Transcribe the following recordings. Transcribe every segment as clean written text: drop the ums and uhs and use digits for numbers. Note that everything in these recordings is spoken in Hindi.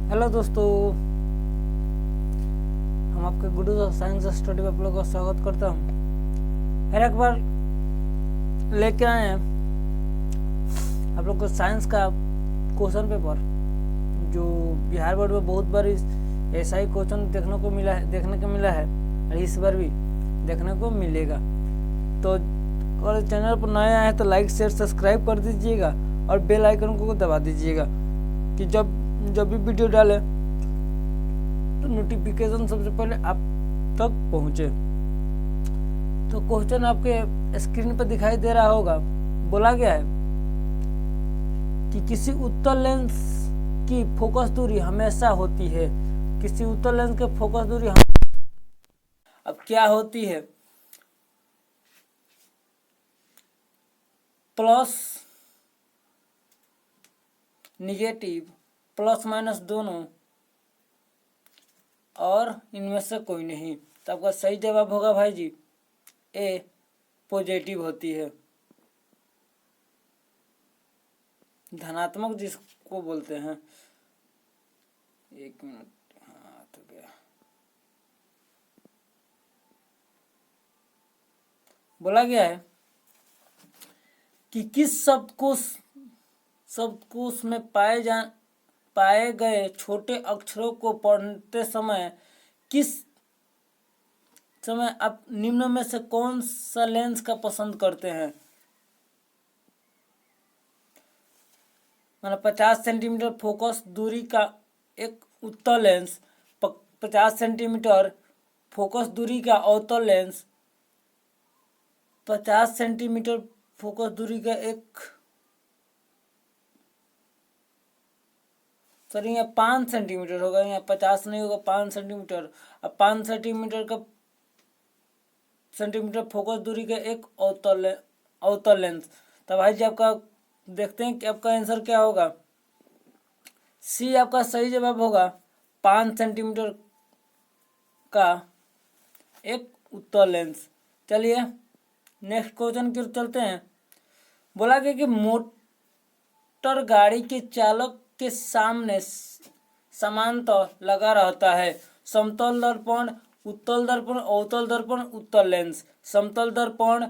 हेलो दोस्तों, हम आपके गुरु साइंस स्टडी में आप लोगों का स्वागत करता हूँ। फिर एक बार लेके आए हैं आप लोग को साइंस का क्वेश्चन पेपर, जो बिहार बोर्ड में बहुत बार ऐसा ही क्वेश्चन देखने को मिला है और इस बार भी देखने को मिलेगा। तो और चैनल पर नए आए हैं तो लाइक शेयर सब्सक्राइब कर दीजिएगा और बेल आइकन को दबा दीजिएगा कि जब भी वीडियो डाले तो नोटिफिकेशन सबसे पहले आप तक पहुंचे। तो क्वेश्चन आपके स्क्रीन पर दिखाई दे रहा होगा। बोला गया है कि किसी उत्तल लेंस की फोकस दूरी हमेशा होती है। किसी उत्तल लेंस की फोकस दूरी अब क्या होती है? प्लस निगेटिव, प्लस माइनस दोनों, और इनमें से कोई नहीं। तो आपका सही जवाब होगा भाई जी ए, पॉजिटिव होती है। धनात्मक जिसको बोलते हैं। एक मिनट, हाँ तो गया। बोला गया है कि किस शब्दकोश में पाए गए छोटे अक्षरों को पढ़ते समय किस समय आप निम्न में से कौन सा लेंस का पसंद करते हैं? मतलब 50 सेंटीमीटर फोकस दूरी का एक उत्तल लेंस, 50 सेंटीमीटर फोकस दूरी का अवतल लेंस, 50 सेंटीमीटर फोकस दूरी का एक, सॉरी यहाँ 5 सेंटीमीटर होगा, यहाँ 50 नहीं होगा, 5 सेंटीमीटर। अब 5 सेंटीमीटर फोकस दूरी का एक अवतल लेंस। तो भाई जी आपका देखते हैं कि आपका आंसर क्या होगा। सी आपका सही जवाब होगा, 5 सेंटीमीटर का एक उत्तल लेंस। चलिए नेक्स्ट क्वेश्चन की ओर चलते हैं। बोला गया कि मोटर गाड़ी के चालक के सामने समांतर लगा रहता है समतल दर्पण, उत्तल दर्पण, अवतल दर्पण, उत्तल लेंस। समतल दर्पण,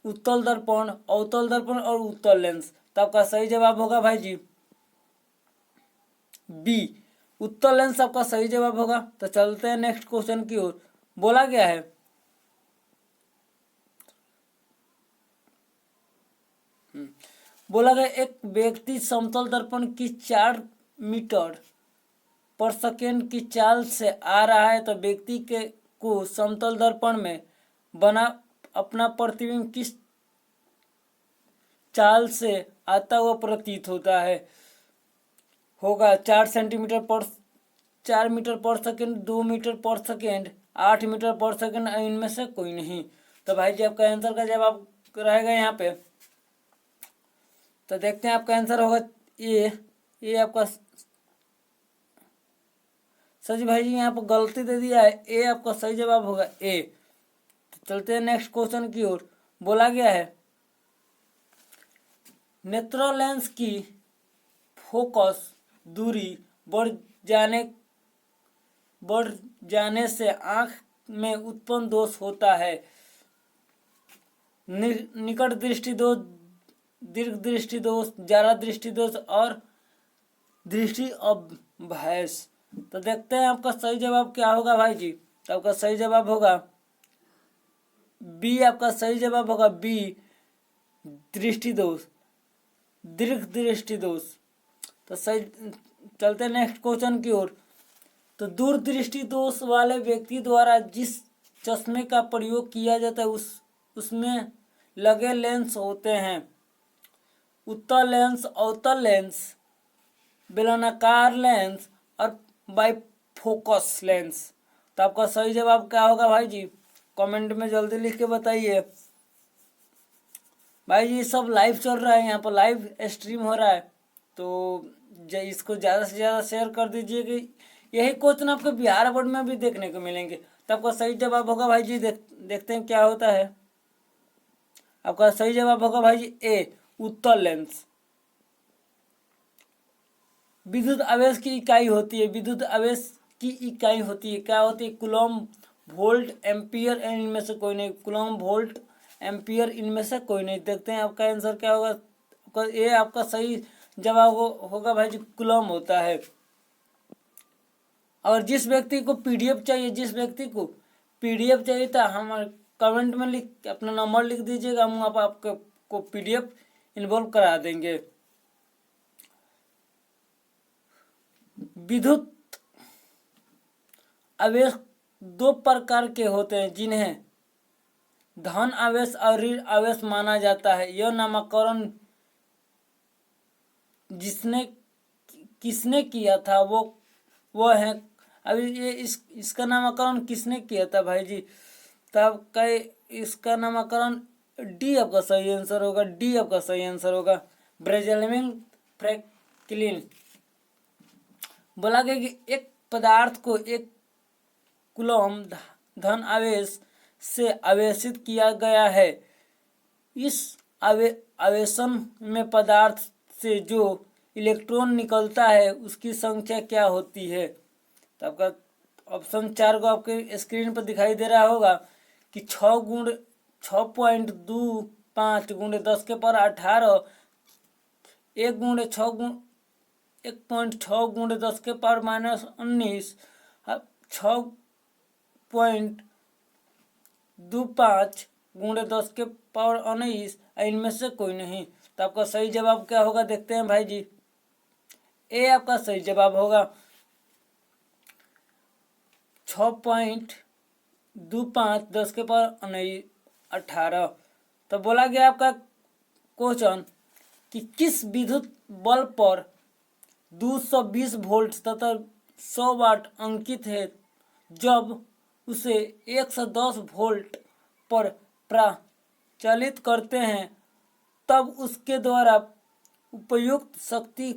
उत्तल दर्पण, अवतल दर्पण और उत्तल लेंस। तो आपका सही जवाब होगा भाई जी बी, उत्तल लेंस आपका सही जवाब होगा। तो चलते हैं नेक्स्ट क्वेश्चन की ओर। बोला गया है बोला गया एक व्यक्ति समतल दर्पण की 4 मीटर पर सेकेंड की चाल से आ रहा है तो व्यक्ति के को समतल दर्पण में बना अपना प्रतिबिंब किस चाल से आता हुआ प्रतीत होता है? होगा 4 मीटर पर सेकेंड, 2 मीटर पर सेकेंड, 8 मीटर पर सेकेंड, इनमें से कोई नहीं। तो भाई जी आपका आंसर का जवाब रहेगा यहाँ पे। तो देखते हैं आपका आंसर होगा ये आपका सच भाई जी यहाँ पर गलती दे दिया है। ए आपका सही जवाब होगा ए। तो चलते हैं नेक्स्ट क्वेश्चन की ओर। बोला गया है नेत्र लेंस की फोकस दूरी बढ़ जाने से आंख में उत्पन्न दोष होता है। निकट दृष्टि दोष, दीर्घ दृष्टि दोष, ज्यादा दृष्टि दोष और दृष्टि अभ्यास। तो देखते हैं आपका सही जवाब क्या होगा भाई जी। तो आपका सही जवाब होगा बी, आपका सही जवाब होगा बी, दृष्टि दोष, दीर्घ दृष्टि दोष। तो सही, चलते हैं नेक्स्ट क्वेश्चन की ओर। तो दूरदृष्टि दोष वाले व्यक्ति द्वारा जिस चश्मे का प्रयोग किया जाता है उसमें लगे लेंस होते हैं उत्तल लेंस, अवतल लेंस, बेलनाकार लेंस और बाइफोकस लेंस। तो आपका सही जवाब क्या होगा भाई जी? कमेंट में जल्दी लिख के बताइए। भाई जी सब लाइव चल रहा है, यहाँ पर लाइव स्ट्रीम हो रहा है, तो इसको ज़्यादा से ज़्यादा शेयर कर दीजिए कि यही क्वेश्चन आपको बिहार बोर्ड में भी देखने को मिलेंगे। तो आपका सही जवाब होगा भाई जी देखते हैं क्या होता है। आपका सही जवाब होगा भाई जी ए, उत्तल लेंस। विद्युत आवेश की इकाई होती है, विद्युत आवेश की इकाई होती है, क्या होती है? कूलम, वोल्ट, एम्पियर, इनमें से कोई नहीं। कूलम, वोल्ट, एम्पियर, इनमें से कोई नहीं। देखते हैं आपका आंसर क्या होगा। आपका ये आपका सही जवाब होगा भाई जी, कूलम होता है। और जिस व्यक्ति को पीडीएफ चाहिए, जिस व्यक्ति को पीडीएफ चाहिए था, हमारे कमेंट में लिख अपना नंबर लिख दीजिएगा, हम आपको पीडीएफ इन्वॉल्व करा देंगे। विद्युत आवेश दो प्रकार के होते हैं, जिन्हें धन आवेश और ऋण आवेश माना जाता है। यह नामकरण किसने किया था, वो है। अभी ये इसका नामकरण किसने किया था भाई जी? तब कई इसका नामकरण डी आपका सही आंसर होगा, डी आपका सही आंसर होगा, बेंजामिन फ्रैंकलिन। बोला गया कि एक पदार्थ को एक कूलम धन आवेश से आवेशित किया गया है। इस आवेशन में पदार्थ से जो इलेक्ट्रॉन निकलता है उसकी संख्या क्या होती है? तो आपका ऑप्शन 4 को आपके स्क्रीन पर दिखाई दे रहा होगा कि 6.25 गुणे 10 के पावर 18, 1.6 गुणे 10 के पावर -19, 6.25 गुणे 10 के पावर 19, इनमें से कोई नहीं। तो आपका सही जवाब क्या होगा, देखते हैं भाई जी। ए आपका सही जवाब होगा, 6.25 10 के पावर 18। तो बोला गया आपका क्वेश्चन कि किस विद्युत बल्ब पर 220 वोल्ट तथा 100 वाट अंकित है, जब उसे 110 वोल्ट पर प्रचालित करते हैं तब उसके द्वारा उपयुक्त शक्ति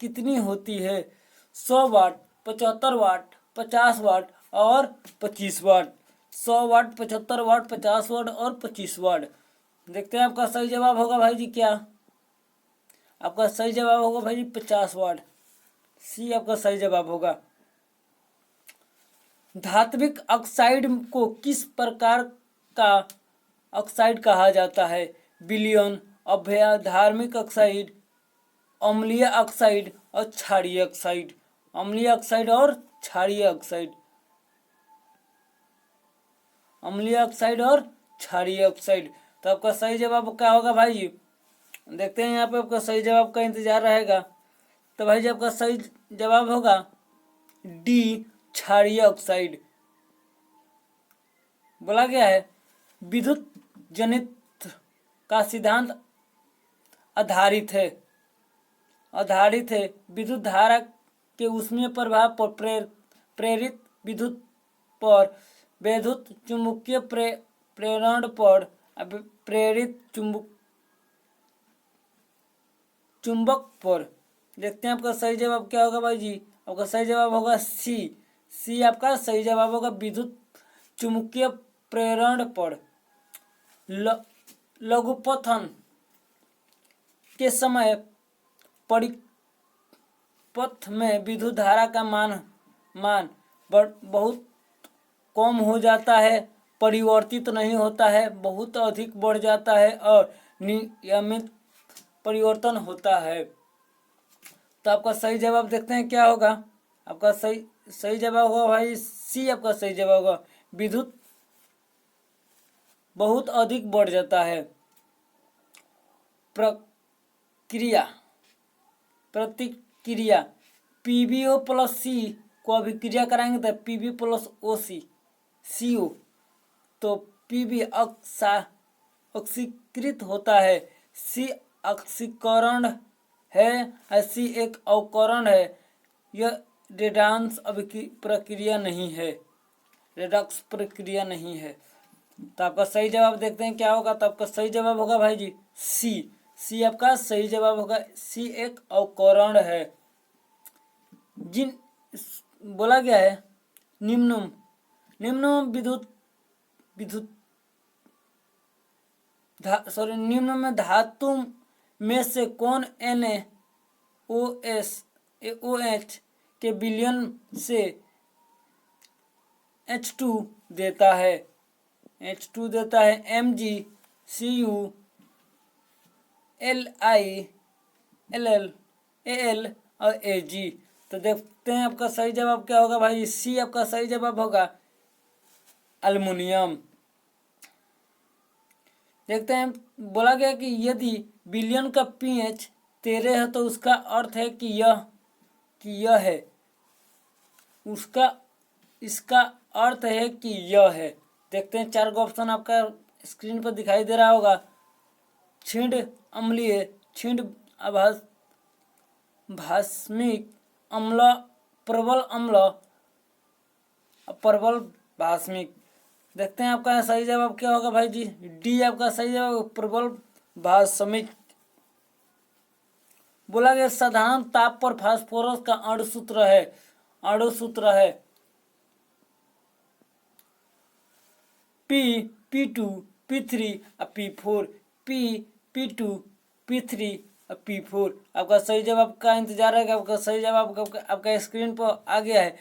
कितनी होती है? 100 वाट, 75 वाट, 50 वाट और 25 वाट। 100 वाट, 75 वाट, 50 वाट और 25 वाट। देखते हैं आपका सही जवाब होगा भाई जी क्या? आपका सही जवाब होगा भाई जी 50 वाट। सी आपका सही जवाब होगा। धात्विक ऑक्साइड को किस प्रकार का ऑक्साइड कहा जाता है? विलयन, अभ्याधार्मिक ऑक्साइड, अम्लीय ऑक्साइड और क्षारीय ऑक्साइड। अम्लीय ऑक्साइड और क्षारीय ऑक्साइड, अम्लीय ऑक्साइड और क्षारीय ऑक्साइड। तो आपका सही जवाब क्या होगा भाई जी? देखते हैं यहाँ पे आपका सही जवाब का इंतजार रहेगा। तो भाई जी आपका सही जवाब होगा डी, क्षारीय ऑक्साइड। बोला गया है विद्युत जनित का सिद्धांत आधारित है विद्युत धारा के ऊष्मीय प्रभाव पर प्रेरित विद्युत पर, वैद्युत चुंबकीय प्रेरण पर प्रेरित चुंबक पर। देखते हैं आपका सही जवाब क्या होगा भाई जी। आपका सही जवाब होगा सी। सी आपका सही जवाब होगा, विद्युत चुंबकीय प्रेरण पर। लघुपथन के समय परिपथ में विद्युत धारा का मान बहुत कम हो जाता है, परिवर्तित नहीं होता है, बहुत अधिक बढ़ जाता है और नियमित परिवर्तन होता है। तो आपका सही जवाब देखते हैं क्या होगा। आपका सही जवाब होगा भाई सी। आपका सही जवाब होगा, विद्युत बहुत अधिक बढ़ जाता है। प्रतिक्रिया पीबीओ प्लस सी को अभिक्रिया कराएंगे तो पीबी प्लस ओ सी ओ, तो पीबी ऑक्सीकृत होता है, सी ऑक्सीकरण है, सी एक अवकरण है। यह रेडॉक्स प्रक्रिया नहीं है, रेडॉक्स प्रक्रिया नहीं है। तो आपका सही जवाब देखते हैं क्या होगा। तो आपका सही जवाब होगा भाई जी सी। सी आपका सही जवाब होगा, सी एक अवकरण है। जिन बोला गया है निम्न निम्न में धातु में से कौन NaOH OH के विलयन से H2 देता है, H2 देता है MgCu Li Ll Al और Ag। तो देखते हैं आपका सही जवाब क्या होगा भाई। सी आपका सही जवाब होगा अल्युमिनियम। देखते हैं, बोला गया कि यदि विलयन का pH 13 है तो उसका अर्थ है कि यह है, उसका इसका अर्थ है कि यह है। देखते हैं 4 का ऑप्शन आपका स्क्रीन पर दिखाई दे रहा होगा। क्षीण अम्लीय, क्षीण भास्मिक अम्ल, प्रबल अम्ल, प्रबल भास्मिक। देखते हैं आपका सही जवाब क्या होगा भाई जी। डी आपका सही जवाब प्रबल भास्मिक। बोला गया साधारण ताप पर फास्फोरस का अणुसूत्र है P2 P3 और P4, P2 P3 और P4। आपका सही जवाब का इंतजार है कि आपका सही जवाब आपका स्क्रीन पर आ गया है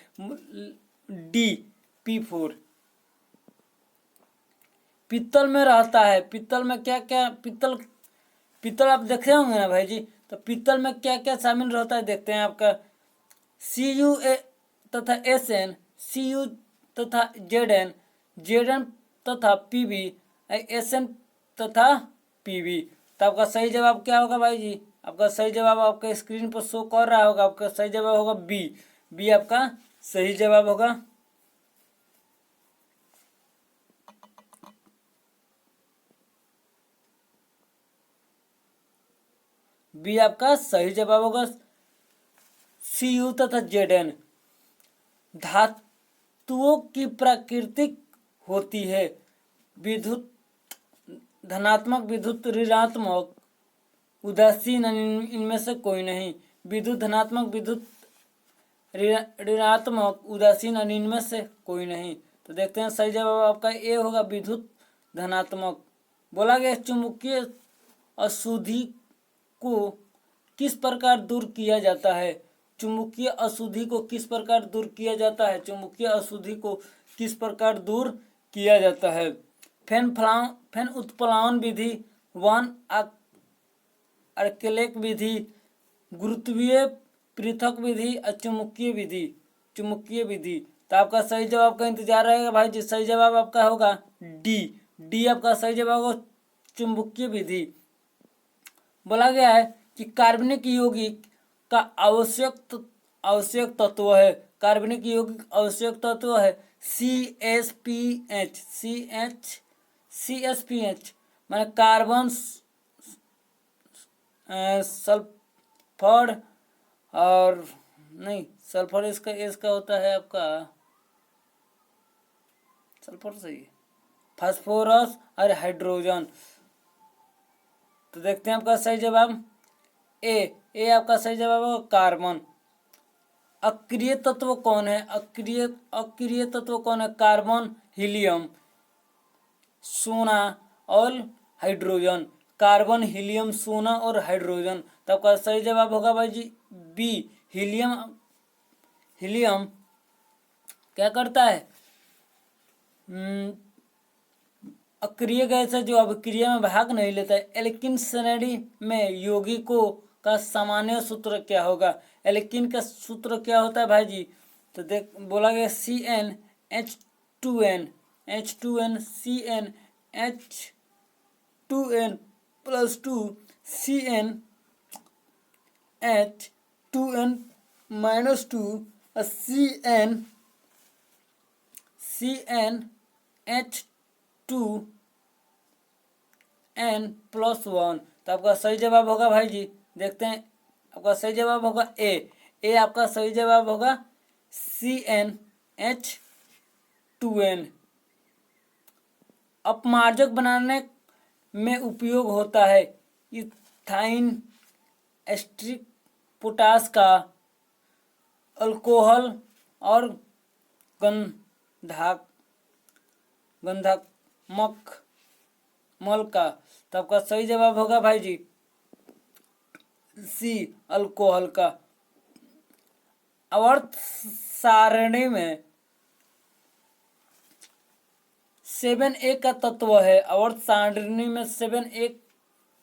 डी P4। पीतल में रहता है, पीतल में क्या क्या, पीतल आप देखे होंगे ना भाई जी। तो पीतल में क्या क्या शामिल रहता है देखते हैं आपका Cu तथा Sn, Cu तथा Zn तथा Pb, Sn तथा Pb। तो आपका सही जवाब क्या होगा भाई जी। आपका सही जवाब आपका स्क्रीन पर शो कर रहा होगा। आपका सही जवाब होगा बी आपका सही जवाब होगा। बी आपका सही जवाब होगा Cu तथा Zn धातुओं की प्राकृतिक होती है। विद्युत धनात्मक, विद्युत ऋणात्मक, उदासीन, इनमें से कोई नहीं। विद्युत धनात्मक, विद्युत ऋणात्मक, उदासीन, इनमें से कोई नहीं। तो देखते हैं सही जवाब आपका ए होगा विद्युत धनात्मक। बोला गया चुंबकीय अशुद्धि को किस प्रकार दूर किया जाता है। चुंबकीय अशुद्धि को किस प्रकार दूर किया जाता है। चुंबकीय अशुद्धि को किस प्रकार दूर किया जाता है। फैन उत्प्लावन विधि, वन आर्कलेक विधि, गुरुत्वीय पृथक विधि और चुंबकीय विधि। तो आपका सही जवाब का इंतजार रहेगा भाई जी। सही जवाब आपका होगा डी आपका सही जवाब होगा चुंबकीय विधि। बोला गया है कि कार्बनिक यौगिक का आवश्यक तत्व है। कार्बनिक यौगिक आवश्यक तत्व है CH माने कार्बन, सल्फर और नहीं, सल्फर इसका होता है आपका सल्फर सही है, फास्फोरस और हाइड्रोजन। तो देखते हैं आपका सही जवाब ए आपका सही जवाब होगा कार्बन। अक्रिय तत्व कौन है। अक्रिय तत्व कौन है। कार्बन, हीलियम, सोना और हाइड्रोजन। कार्बन, हीलियम, सोना और हाइड्रोजन। तो आपका सही जवाब होगा भाई जी बी हीलियम क्या करता है, अक्रिय गैस है जो अभिक्रिया में भाग नहीं लेता है। एल्किन श्रेणी में यौगिकों का सामान्य सूत्र क्या होगा। एल्किन का सूत्र क्या होता है भाई जी। तो देख बोला गया CnH2n CnH2n + 2 CnH2n - 2 और CnH2n + 1। तो आपका सही जवाब होगा भाई जी। देखते हैं आपका सही जवाब होगा ए आपका सही जवाब होगा CnH2n। अपमार्जक बनाने में उपयोग होता है इथाइन एस्ट्रिक पोटास का, अल्कोहल और गंधकमक मल का। तो आपका सही जवाब होगा भाई जी सी अल्कोहल का। आवर्त सारणी में 7A का तत्व है। आवर्त सारणी में 7A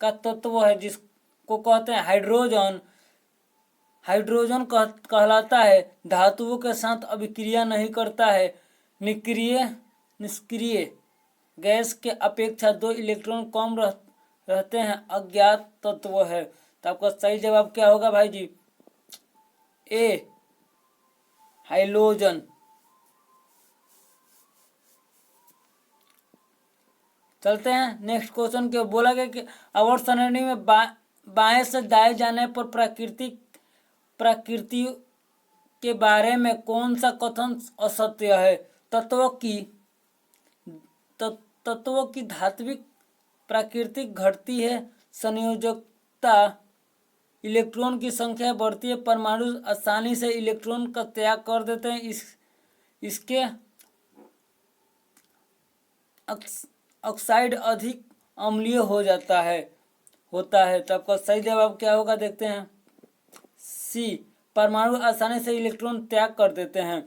का तत्व है जिसको कहते हैं हाइड्रोजन। हाइड्रोजन कहलाता है। धातुओं के साथ अभिक्रिया नहीं करता है। निष्क्रिय गैस के अपेक्षा 2 इलेक्ट्रॉन कम रहते हैं। अज्ञात तत्व है। तो आपका सही जवाब क्या होगा भाई जी? ए हाइलोजन। चलते हैं नेक्स्ट क्वेश्चन के। बोला गया कि आवर्त सारणी में बाएं से दाएं जाने पर प्रकृति के बारे में कौन सा कथन असत्य है? तत्वों की धात्विक प्रकृति घटती है। संयोजकता, इलेक्ट्रॉन की संख्या बढ़ती है। परमाणु आसानी से इलेक्ट्रॉन का त्याग कर देते हैं। इसके ऑक्साइड अधिक अम्लीय होता है। तो आपका सही जवाब क्या होगा देखते हैं। सी, परमाणु आसानी से इलेक्ट्रॉन त्याग कर देते हैं।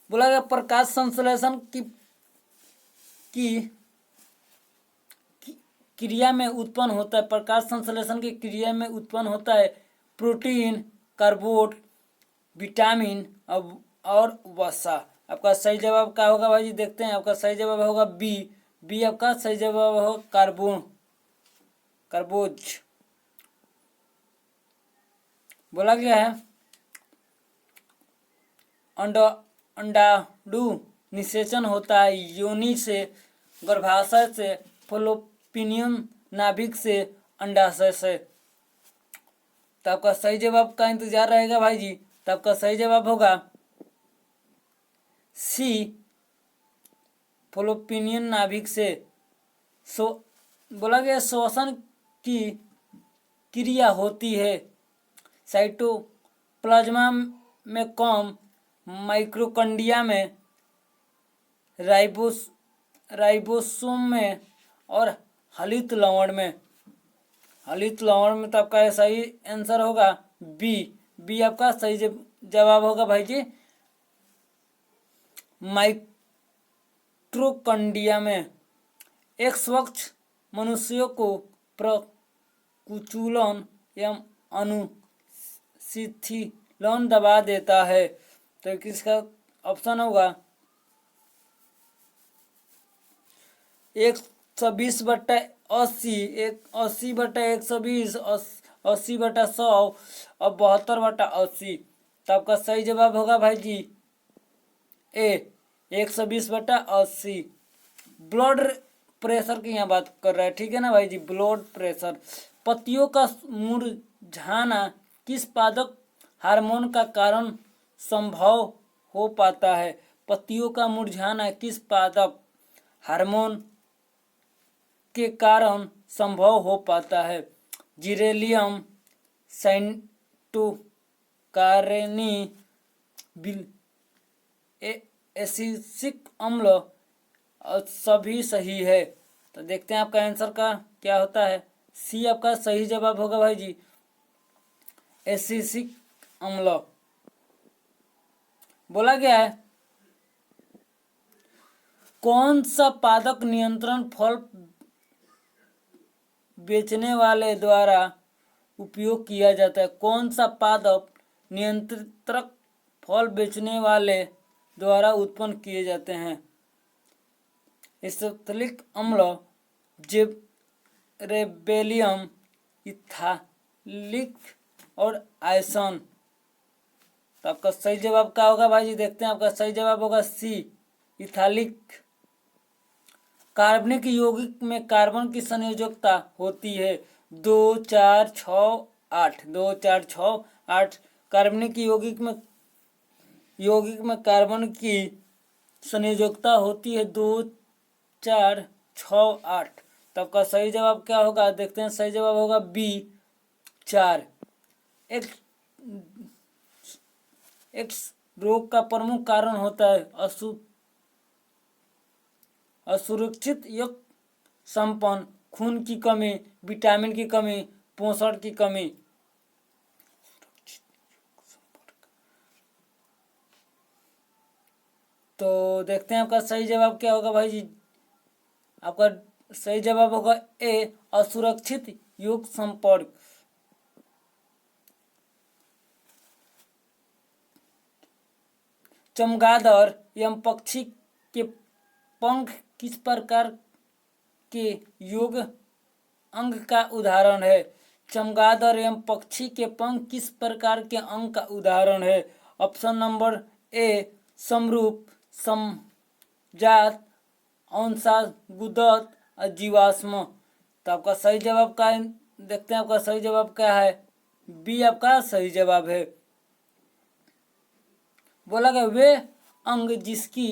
बोला गया प्रकाश संश्लेषण की क्रिया में उत्पन्न होता है। प्रकाश संश्लेषण की क्रिया में उत्पन्न होता है प्रोटीन, कार्बोट, विटामिन और वसा। आपका सही जवाब क्या होगा भाई जी? देखते हैं। आपका सही जवाब होगा बी आपका सही जवाब होगा कार्बोज। बोला गया है अंडाणु निषेचन होता है योनि से, गर्भाशय से, फलोपिनियन नाभिक से, अंडाशय से। तो आपका सही जवाब का इंतजार रहेगा भाई जी। तो आपका सही जवाब होगा सी, फलोपिनियन नाभिक से। बोला गया श्वसन की क्रिया होती है साइटोप्लाज्मा में कम, माइक्रोकंडिया में, राइबोसोम में और हलित लवण में। तो आपका सही आंसर होगा बी आपका सही जवाब होगा भाई जी। माइक्रोकंडिया में एक स्वच्छ मनुष्यों को प्रकुचलन एवं अनुशिथिलन दबा देता है। तो किसका ऑप्शन होगा 120/80, 80/120, 80/100 और 72/80। तो आपका सही जवाब होगा भाई जी ए 120/80। ब्लड प्रेशर की यहाँ बात कर रहा है, ठीक है ना भाई जी। Blood pressure. पत्तियों का मुरझाना किस पादप हार्मोन का कारण संभव हो पाता है? पत्तियों का मुरझाना किस पादप हार्मोन के कारण संभव हो पाता है? जिरेलियम, साइटोकाइनेनी, एसिटिक अम्ल सभी सही है। तो देखते हैं आपका आंसर का क्या होता है। सी आपका सही जवाब होगा भाई जी, एसिटिक अम्ल। बोला गया है कौन सा पादप नियंत्रण फल बेचने वाले द्वारा उपयोग किया जाता है? कौन सा पादप नियंत्रक फल बेचने वाले द्वारा उत्पन्न किए जाते हैं? एसिटिक अम्ल, जिबरेलियम, इथाइलिक और आयसन। तो आपका सही जवाब क्या होगा भाई जी? देखते हैं। आपका सही जवाब होगा सी, इथाइलिक। कार्बनिक यौगिक में कार्बन की संयोजकता होती है 2, 4, 6, 8। 2, 4, 6, 8। कार्बनिक यौगिक में कार्बन की संयोजकता होती है 2, 4, 6, 8। तो आपका सही जवाब क्या होगा? देखते हैं। सही जवाब होगा बी 4। एक्स रोग का प्रमुख कारण होता है असुरक्षित यकृत संपन्न, खून की कमी, विटामिन की कमी, पोषण की कमी। तो देखते हैं आपका सही जवाब क्या होगा भाई जी। आपका सही जवाब होगा ए, असुरक्षित योग संपर्क। चमगादड़ एवं पक्षी के पंख किस प्रकार के योग अंग का उदाहरण है? चमगादड़ एवं पक्षी के पंख किस प्रकार के अंग का उदाहरण है? ऑप्शन नंबर ए, समरूप, समजात, अंशा, गुदत और जीवाश्म। तो आपका सही जवाब क्या है? देखते हैं आपका सही जवाब क्या है। बी आपका सही जवाब है। बोला गया वे अंग जिसकी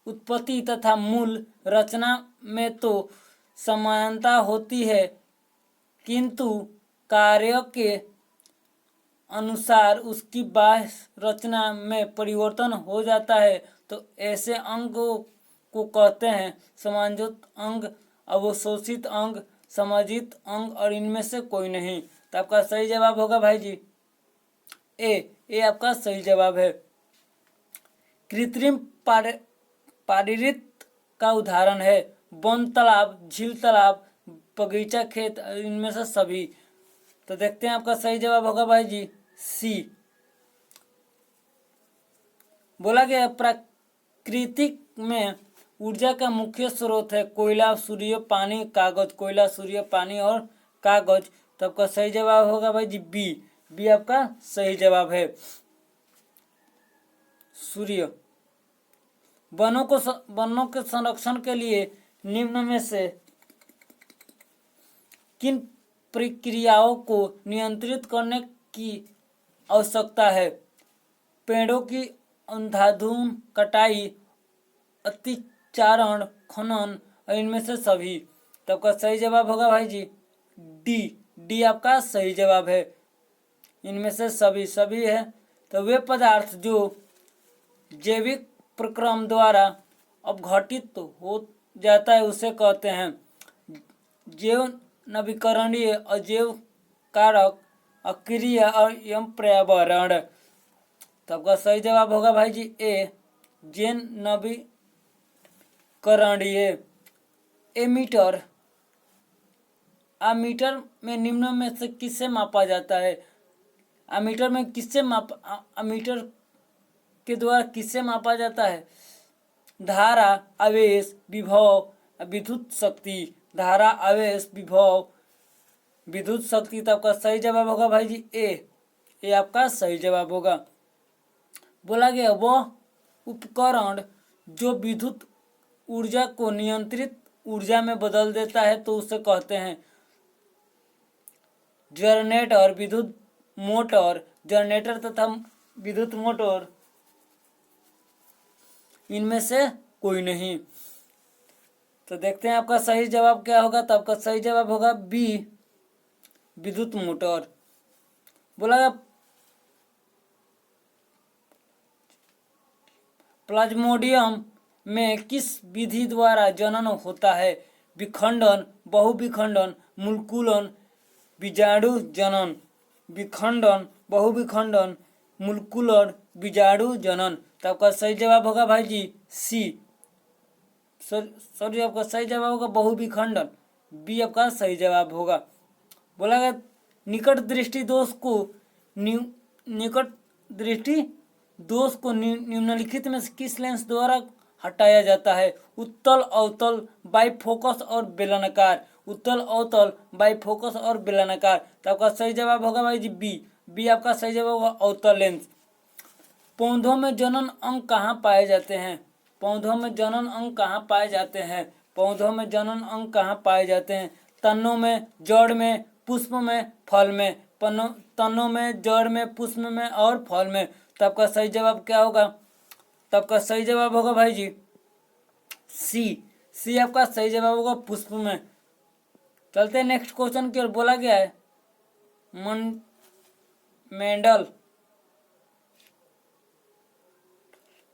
उत्पत्ति तथा मूल रचना में तो समानता होती है किंतु कार्य के अनुसार उसकी बाह्य रचना में परिवर्तन हो जाता है, तो ऐसे अंगों को कहते हैं समायोजित अंग, अवशोषित अंग, समायोजित अंग और इनमें से कोई नहीं। तो आपका सही जवाब होगा भाई जी ए आपका सही जवाब है। कृत्रिम पारित का उदाहरण है वन तालाब, झील तालाब, बगीचा, खेत, इनमें से सभी। तो देखते हैं आपका सही जवाब होगा भाई जी सी। बोला गया प्राकृतिक में ऊर्जा का मुख्य स्रोत है कोयला, सूर्य, पानी, कागज। कोयला, सूर्य, पानी और कागज। तो आपका सही जवाब होगा भाई जी बी आपका सही जवाब है। सूर्य। वनों के संरक्षण के लिए निम्न में से किन प्रक्रियाओं को नियंत्रित करने की आवश्यकता है? पेड़ों की अंधाधुंध कटाई, अतिचारण, खनन और इनमें से सभी। तो आपका सही जवाब होगा भाई जी डी आपका सही जवाब है। इनमें से सभी है। तो वे पदार्थ जो जैविक प्रक्रम द्वारा अपघटित हो जाता है उसे कहते हैं जैव नवीकरणीय, अजैव कारक, अक्रिय और एवं पर्यावरण। तो आपका सही जवाब होगा भाई जी ए, जैव नवीकरणीय। एमीटर। आमीटर में निम्न में से किससे मापा जाता है? आमीटर में आमीटर के द्वारा किससे मापा जाता है? धारा, आवेश, विभव, विद्युत शक्ति। धारा, आवेश, विभव, विद्युत शक्ति। तो आपका सही जवाब होगा भाई जी ए आपका सही जवाब होगा। बोला गया वह उपकरण जो विद्युत ऊर्जा को नियंत्रित ऊर्जा में बदल देता है तो उसे कहते हैं जनरेटर, विद्युत मोटर। जनरेटर तथा विद्युत मोटर इनमें से कोई नहीं। तो देखते हैं आपका सही जवाब क्या होगा। तो आपका सही जवाब होगा बी, विद्युत मोटर। बोला प्लाज्मोडियम में किस विधि द्वारा जनन होता है? विखंडन, बहुविखंडन, मूलकुलन, बीजाणु जनन। विखंडन, बहुविखंडन, मूलकुलन, बीजाणु जनन। तो आपका सही जवाब होगा भाई जी सी। सॉरी आपका सही जवाब होगा बहुविखंडन। बी आपका सही जवाब होगा। बोला गया निकट दृष्टि दोष को निम्नलिखित में से किस लेंस द्वारा हटाया जाता है? उत्तल, अवतल, बाइफोकस और बेलनाकार। उत्तल, अवतल, बाइफोकस और बेलनाकार। तो आपका सही जवाब होगा भाई जी बी आपका सही जवाब होगा अवतल लेंस। पौधों में जनन अंग कहाँ पाए जाते हैं? पौधों में जनन अंग कहाँ पाए जाते हैं? पौधों में जनन अंग कहाँ पाए जाते हैं? तनों में, जड़ में, पुष्प में, फल में। तनों में, जड़ में, पुष्प में और फल में। तो आपका सही जवाब क्या होगा? तो आपका सही जवाब होगा भाई जी सी आपका सही जवाब होगा पुष्प में। चलते हैं नेक्स्ट क्वेश्चन की ओर। बोला गया है मेंडल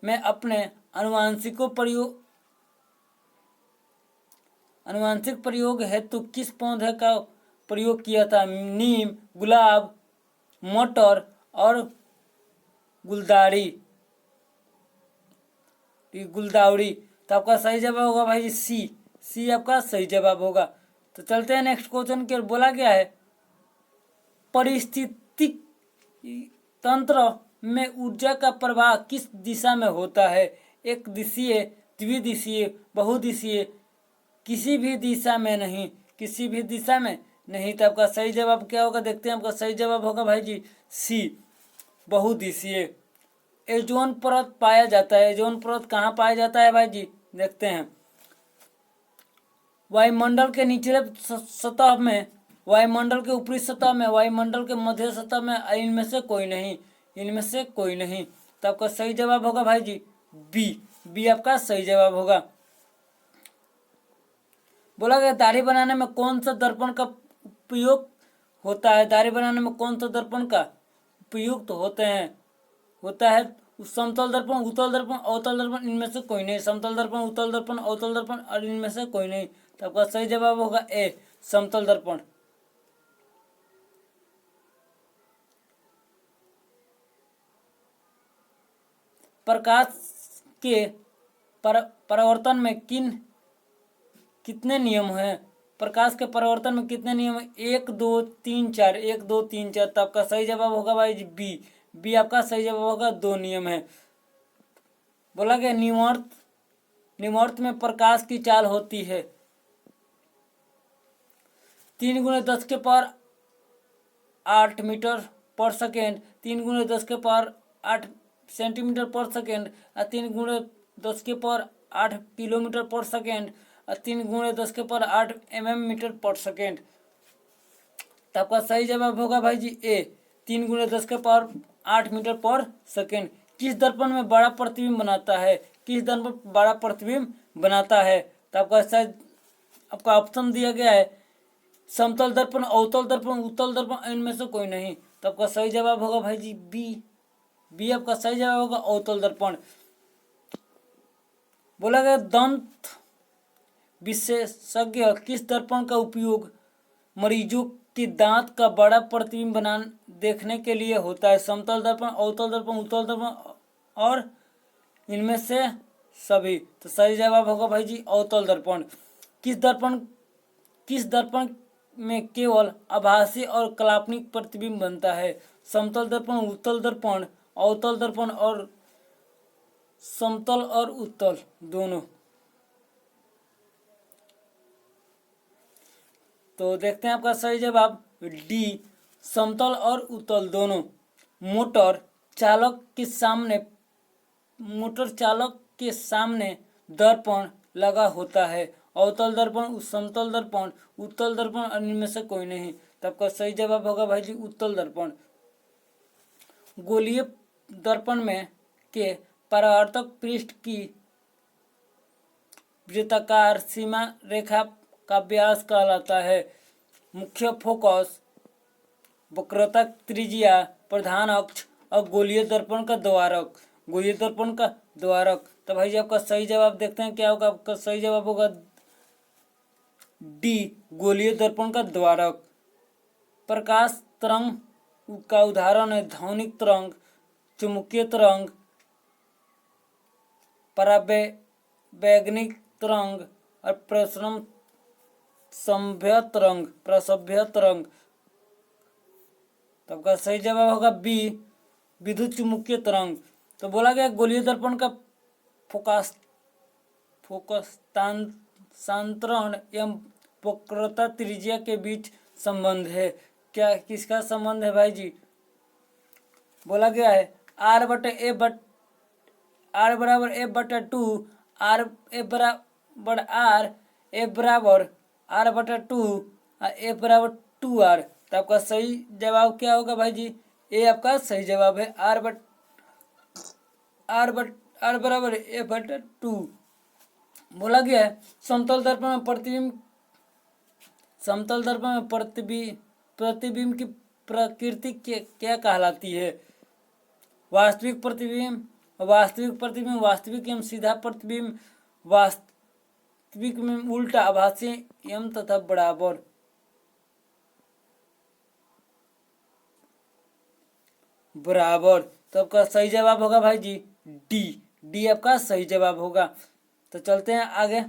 में अपने अनुवांशिक प्रयोग हेतु किस पौधे का प्रयोग किया था? नीम, गुलाब, मटर और गुलदारी। गुलदावरी। तो आपका सही जवाब होगा भाई जी सी। सी आपका सही जवाब होगा। तो चलते हैं नेक्स्ट क्वेश्चन की ओर। बोला गया है परिस्थितिक तंत्र में ऊर्जा का प्रवाह किस दिशा में होता है? एक दिशीय, द्विदिशीय, बहुदिशीय, किसी भी दिशा में नहीं। किसी भी दिशा में नहीं। तो आपका सही जवाब क्या होगा? देखते हैं। आपका सही जवाब होगा भाई जी सी, बहुदिशीय। ओजोन परत पाया जाता है। ओजोन परत कहाँ पाया जाता है भाई जी? देखते हैं। वायुमंडल के निचले सतह में, वायुमंडल के ऊपरी सतह में, वायुमंडल के मध्य सतह में, इनमें से कोई नहीं। इनमें से कोई नहीं। तो आपका सही जवाब होगा भाई जी बी। बी आपका सही जवाब होगा। बोला गया दाढ़ी बनाने में कौन सा दर्पण का उपयोग होता है? दाढ़ी बनाने में कौन सा दर्पण का उपयुक्त होता है समतल दर्पण, उत्तल दर्पण, अवतल दर्पण, इनमें से कोई नहीं। समतल दर्पण, उत्तल दर्पण, अवतल दर्पण और इनमें से कोई नहीं। तो आपका सही जवाब होगा ए, समतल दर्पण। प्रकाश के परावर्तन में कितने नियम हैं? प्रकाश के परावर्तन में कितने नियम है? 1 2 3 4, 1 2 3 4। तो आपका सही जवाब होगा भाई जी बी। बी आपका सही जवाब होगा। 2 नियम है। बोला गया निम्नवर्त में प्रकाश की चाल होती है 3 × 10 के पावर 8 मीटर पर सेकेंड, 3 × 10 के पावर 8 सेंटीमीटर पर सेकेंड, और 3 × 10 के पावर 8 किलोमीटर पर सेकेंड, और 3 × 10 के पावर 8 मीटर पर सेकेंड। तो आपका सही जवाब होगा भाई जी ए, 3 × 10 के पावर 8 मीटर पर सेकेंड। किस दर्पण में बड़ा प्रतिबिंब बनाता है? किस दर्पण बड़ा प्रतिबिंब बनाता है? तो आपका शायद आपका ऑप्शन दिया गया है समतल दर्पण, अवतल दर्पण, उत्तल दर्पण, इनमें से कोई नहीं। तो आपका सही जवाब होगा भाई जी बी। बी आपका सही जवाब होगा, अवतल दर्पण। बोला गया दंत विशेषज्ञ किस दर्पण का उपयोग मरीजों के दांत का बड़ा प्रतिबिंब देखने के लिए होता है? समतल दर्पण, अवतल दर्पण, उत्तल दर्पण और इनमें से सभी। तो सही जवाब होगा भाई जी अवतल दर्पण। किस दर्पण में केवल आभासी और काल्पनिक प्रतिबिंब बनता है? समतल दर्पण, उत्तल दर्पण, अवतल दर्पण और समतल और उत्तल दोनों। तो देखते हैं आपका सही जवाब डी, समतल और उत्तल दोनों। मोटर चालक के सामने दर्पण लगा होता है। अवतल दर्पण, समतल दर्पण, उत्तल दर्पण और इनमें से कोई नहीं। तो आपका सही जवाब होगा भाई जी उत्तल दर्पण। गोलीय दर्पण में के परावर्तक पृष्ठ की वृत्ताकार सीमा रेखा का व्यास कहलाता है मुख्य फोकस, वक्रता त्रिज्या, प्रधान अक्ष और गोलीय दर्पण का द्वारक। गोलीय दर्पण का द्वारक। तो भाई जी आपका सही जवाब देखते हैं क्या होगा। आपका सही जवाब होगा डी, गोलीय दर्पण का द्वारक। प्रकाश तरंग का उदाहरण है ध्वनिक तरंग, चुंबकीय तरंग, परावैगनिक तरंग और प्रसव्य तरंग। तो आपका सही जवाब होगा बी, विद्युत चुम्बकीय तरंग। तो बोला गया गोलीय दर्पण का फोकसांतरण एवं वक्रता त्रिज्या के बीच संबंध है। क्या किसका संबंध है भाई जी? बोला गया है आर बराबर एफ बटा 2, आर एफ बराबर आर, एफ बराबर आर बटा 2 और एफ बराबर 2r। तो आपका सही जवाब क्या होगा भाई जी? ए आपका सही जवाब है। आर बराबर एफ बटा 2। बोला गया है समतल दर्पण में प्रतिबिंब की प्रकृति क्या कहलाती है? वास्तविक प्रतिबिंब, वास्तविक एवं सीधा प्रतिबिंब, वास्तविक में उल्टा, आभासी एवं तथा बराबर। तो आपका सही जवाब होगा भाई जी डी, डी आपका सही जवाब होगा। तो चलते हैं आगे।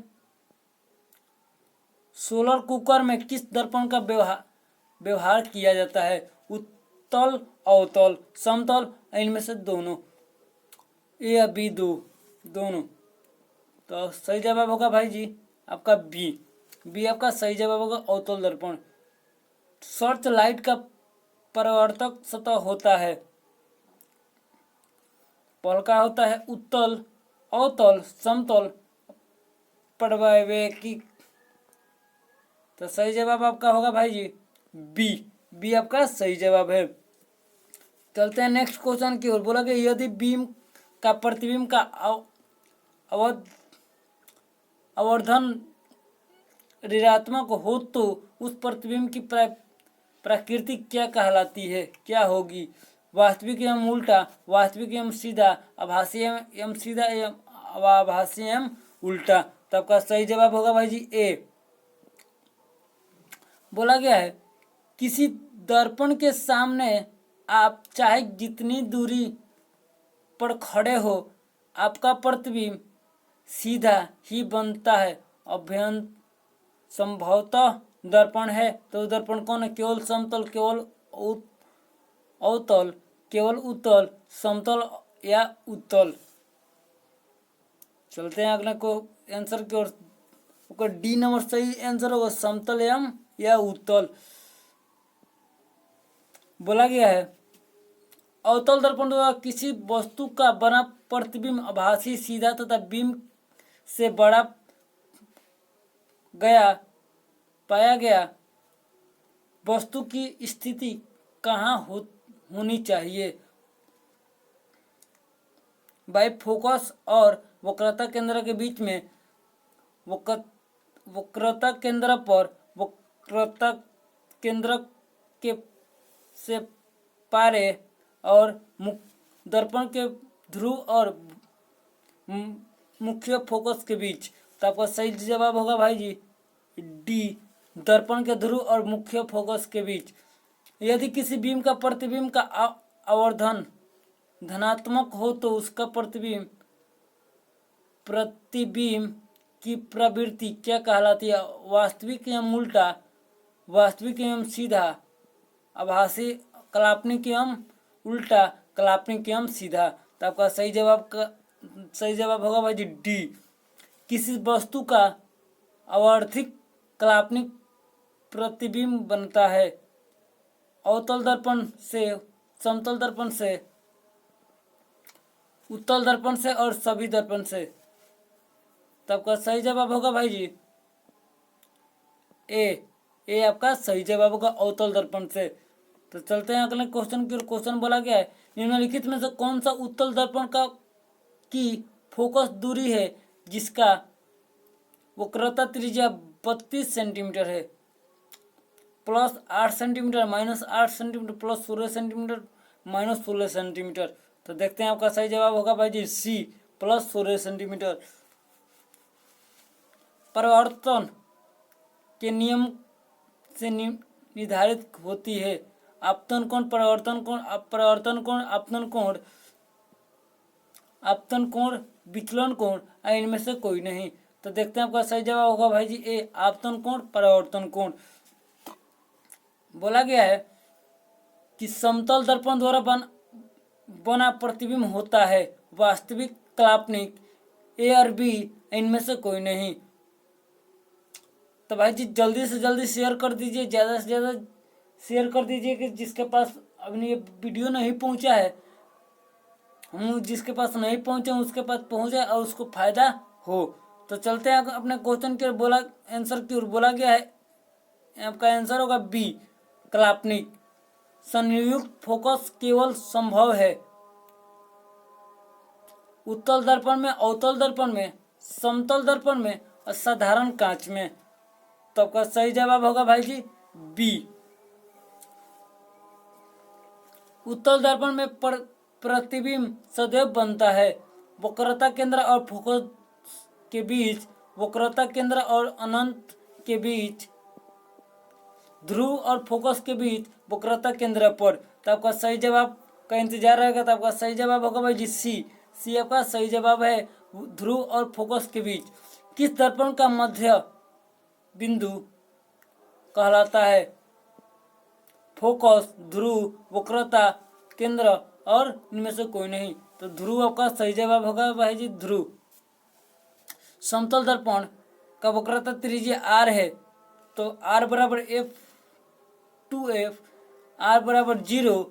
सोलर कुकर में किस दर्पण का व्यवहार किया जाता है? उत्तल, अवतल, समतल, इनमें से दोनों, ए या बी, दोनों। तो सही जवाब होगा भाई जी आपका बी आपका सही जवाब होगा, अवतल दर्पण। सर्च लाइट का परावर्तक सतह होता है, पहला होता है उत्तल, अवतल, समतल, परावैकिक। तो सही जवाब आपका होगा भाई जी बी आपका सही जवाब है। चलते हैं नेक्स्ट क्वेश्चन की ओर। बोला कि यदि बीम का प्रतिबिंब का आवर्धन ऋणात्मक हो तो उस प्रतिबिंब की प्रकृति क्या कहलाती है, क्या होगी? वास्तविक एवं उल्टा, वास्तविक एवं सीधा, आभासी एवं सीधा एवं अभासी एवं उल्टा। तो आपका सही जवाब होगा भाई जी ए। बोला गया है किसी दर्पण के सामने आप चाहे जितनी दूरी पर खड़े हो, आपका प्रतिबिंब सीधा ही बनता है। अभ्यंतर संभवतः दर्पण है तो दर्पण कौन है? केवल समतल, केवल अवतल, केवल उत्तल, समतल या उत्तल। चलते हैं अगले को आंसर की ओर। डी नंबर सही आंसर होगा, समतल एवं या उत्तल। बोला गया है अवतल दर्पण द्वारा किसी वस्तु का बना प्रतिबिंब आभासी, सीधा तथा बीम से बड़ा पाया गया वस्तु की स्थिति कहाँ होनी चाहिए? बाई फोकस और वक्रता केंद्र के बीच में, वक्रता केंद्र पर, वक्रता केंद्र के से पारे और दर्पण के ध्रुव और मुख्य फोकस के बीच। तो आपका सही जवाब होगा भाई जी डी, दर्पण के ध्रुव और मुख्य फोकस के बीच। यदि किसी बीम का प्रतिबिंब का आवर्धन धनात्मक हो तो उसका प्रतिबिंब की प्रवृत्ति क्या कहलाती है? वास्तविक एवं उल्टा, वास्तविक एवं सीधा, आभासी, काल्पनिक एवं उल्टा, काल्पनिक एवं सीधा। तो आपका सही जवाब होगा भाई जी डी। किसी वस्तु का आवर्धिक काल्पनिक प्रतिबिंब बनता है अवतल दर्पण से, समतल दर्पण से, उत्तल दर्पण से और सभी दर्पण से। तो आपका सही जवाब होगा भाई जी ए आपका सही जवाब होगा, अवतल दर्पण से। तो चलते हैं अगले क्वेश्चन की। क्वेश्चन बोला गया है निम्नलिखित में से कौन सा उत्तल दर्पण की फोकस दूरी है जिसका वक्रता त्रिज्या 32 सेंटीमीटर है? +8 सेंटीमीटर, -8 सेंटीमीटर, +16 सेंटीमीटर, -16 सेंटीमीटर। तो देखते हैं आपका सही जवाब होगा भाई जी सी, +16 सेंटीमीटर। परावर्तन के नियम से निर्धारित होती है आपतन कोण, परावर्तन कोण, आपतन कोण, विचलन कोण, इनमें से कोई नहीं। तो देखते हैं आपका सही जवाब होगा भाई जी ए, आपतन कोण, परावर्तन कोण। बोला गया है कि समतल दर्पण द्वारा बना प्रतिबिंब होता है वास्तविक, काल्पनिक, ए और बी, इनमें से कोई नहीं। तो भाई जी जल्दी से जल्दी शेयर कर दीजिए, ज़्यादा से ज़्यादा शेयर कर दीजिए कि जिसके पास अभी ये वीडियो नहीं पहुंचा है, जिसके पास नहीं पहुंचे उसके पास पहुंचे और उसको फायदा हो। तो चलते हैं अपने क्वेश्चन के आंसर की ओर। बोला गया है आपका आंसर होगा बी, काल्पनिक। संयुक्त फोकस केवल संभव है उत्तल दर्पण में, अवतल दर्पण में, समतल दर्पण में और साधारण कांच में। तो आपका सही जवाब होगा भाई जी बी। उत्तल दर्पण में प्रतिबिंब सदैव बनता है वक्रता केंद्र और फोकस के बीच, वक्रता केंद्र और अनंत के बीच, ध्रुव और फोकस के बीच, वक्रता केंद्र पर। तो आपका सही जवाब का इंतजार रहेगा। तो आपका सही जवाब होगा भाई जी सी, सी आपका सही जवाब है। ध्रुव और फोकस के बीच किस दर्पण का मध्य बिंदु कहलाता है? फोकस, ध्रुव, वक्रता, केंद्र और इनमें से कोई नहीं। तो ध्रुव आपका सही जवाब होगा भाई जी, ध्रुव। समतल दर्पण का वक्रता त्रिज्या आर है, तो आर बराबर F2F, आर बराबर 0,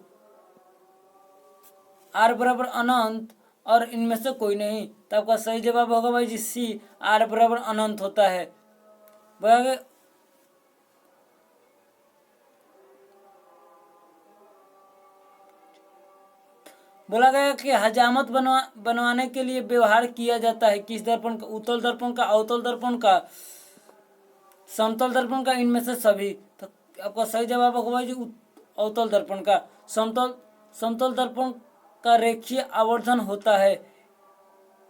आर बराबर अनंत और इनमें से कोई नहीं। तो आपका सही जवाब होगा भाई जी सी, आर बराबर अनंत होता है। बोला गया कि हजामत बनवाने के लिए व्यवहार किया जाता है किस दर्पण का? उत्तल दर्पण का, अवतल दर्पण का, समतल दर्पण का, इनमें से सभी। तो आपका सही जवाब होगा भाई जी अवतल दर्पण का। समतल दर्पण का रेखीय आवर्धन होता है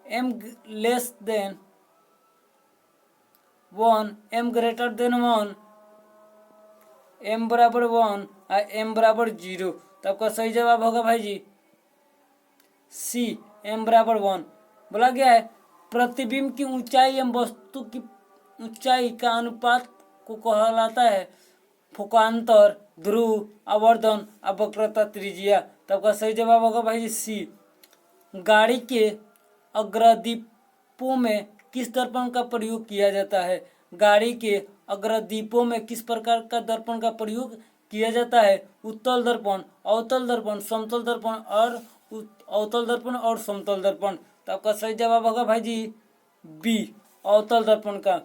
m less than 1, m greater than 1, m बराबर 1 और m बराबर 0। तो आपका सही जवाब होगा भाई जी सी, m बराबर 1। बोला गया है प्रतिबिंब की ऊंचाई एवं वस्तु की ऊंचाई का अनुपात को कहलाता है फोकांतर, ध्रुव, आवर्धन और वक्रता त्रिज्या। तो आपका सही जवाब होगा भाई जी सी। गाड़ी के अग्रदीपों में किस दर्पण का प्रयोग किया जाता है? गाड़ी के अग्रदीपों में किस प्रकार का दर्पण का प्रयोग किया जाता है? उत्तल दर्पण, अवतल दर्पण, समतल दर्पण और अवतल दर्पण और समतल दर्पण। तो आपका सही जवाब होगा भाई जी बी, अवतल दर्पण का।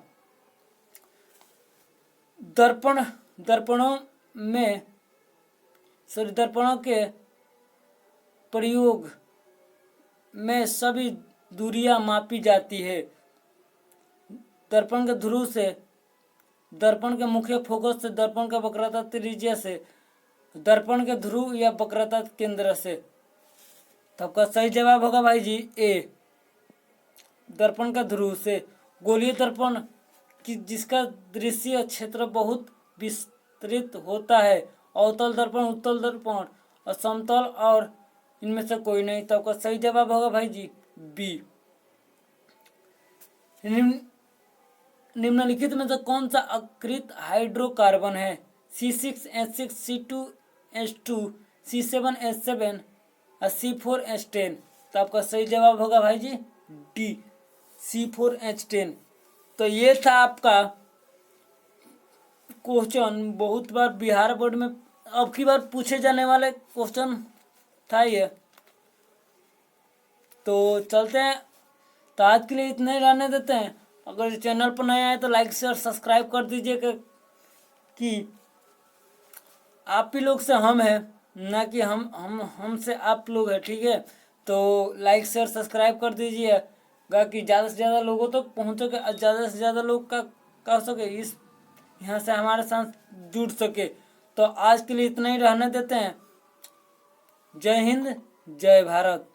दर्पणों के प्रयोग में सभी दूरियां मापी जाती है। दर्पण के ध्रुव से, दर्पण के मुख्य फोकस से, दर्पण का वक्रता त्रिज्या से, दर्पण के ध्रुव या वक्रता केंद्र से। तो आपका सही जवाब होगा भाई जी ए, दर्पण का ध्रुव से। गोलीय दर्पण की जिसका दृश्य क्षेत्र बहुत विस्तृत होता है, अवतल दर्पण, उत्तल दर्पण और समतल और इनमें से कोई नहीं। तो आपका सही जवाब होगा भाई जी बी। निम्नलिखित में से कौन सा अकृत हाइड्रोकार्बन है? C6H6, C2H2, C7H7 और C4H10। तो आपका सही जवाब होगा भाई जी डी, C4H10। तो ये था आपका क्वेश्चन, बहुत बार बिहार बोर्ड में अब की बार पूछे जाने वाले क्वेश्चन था ये। तो चलते हैं, तो आज के लिए इतने ही रहने देते हैं। अगर चैनल पर नए आए तो लाइक शेयर सब्सक्राइब कर दीजिएगा कि आप ही लोग से हम हैं, ना कि हमसे आप लोग हैं, ठीक है? तो लाइक शेयर सब्सक्राइब कर दीजिएगा कि ज़्यादा से ज़्यादा लोगों तक तो पहुँचे, ज़्यादा से ज़्यादा लोग का कर सके, इस यहाँ से हमारे साथ जुड़ सके। तो आज के लिए इतना ही रहने देते हैं। जय हिंद, जय भारत।